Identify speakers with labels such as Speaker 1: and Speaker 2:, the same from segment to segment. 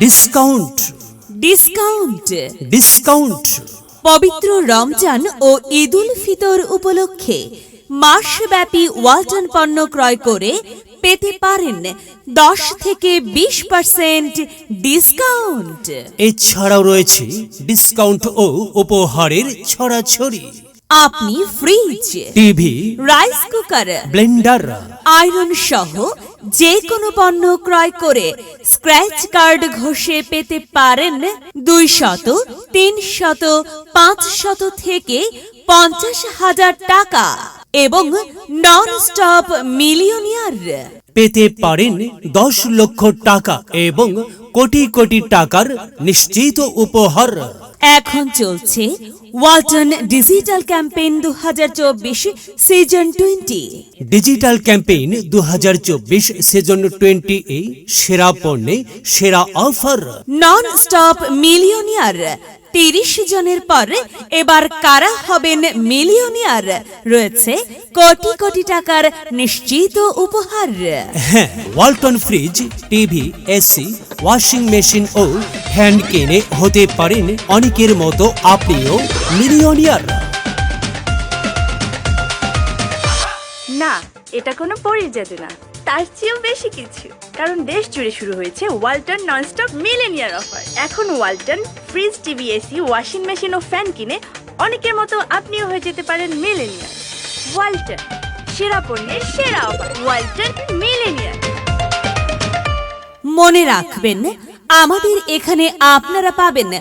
Speaker 1: Discount
Speaker 2: discount
Speaker 1: discount.
Speaker 2: পবিত্র রমজান ও ঈদুল ফিতর উপলক্ষে মাসব্যাপী ওয়ালটন পণ্য ক্রয় করে পেতে পারেন 10 থেকে 20% ডিসকাউন্ট।
Speaker 1: এছাড়াও রয়েছে ডিসকাউন্ট ও উপহারের ছড়াছড়ি।
Speaker 2: আপনি fridge,
Speaker 1: TV,
Speaker 2: rice cooker,
Speaker 1: Blender,
Speaker 2: iron সহ যে কোনো পণ্য ক্রয় করে স্ক্র্যাচ কার্ড ঘষে পেতে পারেন 200, 300, 500 থেকে 50,000 টাকা এবং নন স্টপ মিলিয়নিয়ার।
Speaker 1: পেতে পারেন 10 লক্ষ টাকা এবং কোটি কোটি টাকার নিশ্চিত উপহার।
Speaker 2: এখন চলছে Walton digital campaign 2024 season 20।
Speaker 1: Digital campaign 2024 season 20 এ সেরা পণ্যে সেরা অফার।
Speaker 2: নন স্টপ মিলিয়নিয়ার 30 জনের পর এবার কারা হবেন মিলিয়নিয়ার? রয়েছে কোটি কোটি টাকার নিশ্চিত উপহার।
Speaker 1: হ্যাঁ, Walton fridge, TV, AC, washing machine ও ফ্যান কিনে হতে পারেন অনেকের মতো আপনিও মিলিয়নিয়ার।
Speaker 3: না, এটা কোনো পরীর জাদু না, তার চেয়েও বেশি কিছু। কারণ দেশ জুড়ে শুরু হয়েছে ওয়ালটন ননস্টপ মিলেনিয়ার অফার। এখন Walton fridge, TV, AC, washing machine ও ফ্যান কিনে অনেকের মতো আপনিও হয়ে যেতে পারেন মিলেনিয়ার। ওয়ালটন, সেরা পণ্যের সেরা অফার। ওয়ালটন মিলেনিয়ার।
Speaker 2: মনে রাখবেন, আমাদের এখানে আপনারা পাবেন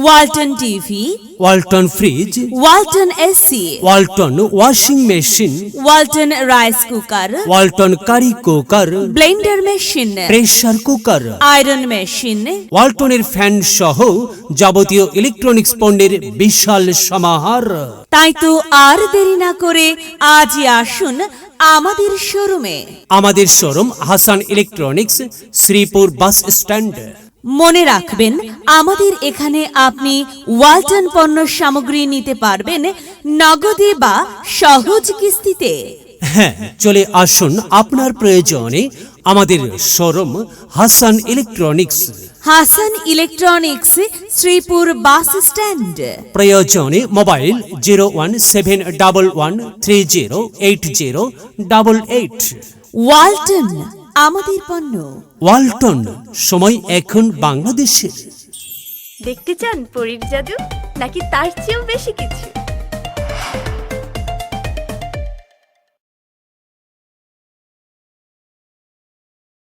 Speaker 2: Walton TV,
Speaker 1: Walton fridge,
Speaker 2: Walton AC,
Speaker 1: Walton washing machine,
Speaker 2: Walton rice cooker,
Speaker 1: Walton curry cooker,
Speaker 2: blender machine,
Speaker 1: pressure cooker,
Speaker 2: iron machine,
Speaker 1: ওয়ালটনের ফ্যান সহ যাবতীয় ইলেকট্রনিক্স পণ্যের বিশাল সমাহার।
Speaker 2: তাই তো আর দেরি না করে আজই আসুন আমাদের শোরুমে।
Speaker 1: আমাদের showroom Hasan electronics, Sripur bus stand.
Speaker 2: মনে রাখবেন, আমাদের এখানে আপনি ওয়ালটন পণ্য সামগ্রী নিতে পারবেন নগদে বা সহজ কিস্তিতে।
Speaker 1: হ্যাঁ, চলে আসুন আপনার প্রয়োজনে আমাদের showroom Hasan electronics.
Speaker 2: Hasan electronics, Sripur bus stand.
Speaker 1: প্রয়োজনে মোবাইল 01711308088।
Speaker 2: ওয়ালটন, আমাদের পণ্য।
Speaker 1: ওয়ালটন, সময় এখন বাংলাদেশের।
Speaker 3: দেখতে চান পরীর জাদু নাকি তার চেয়েও বেশি কিছু?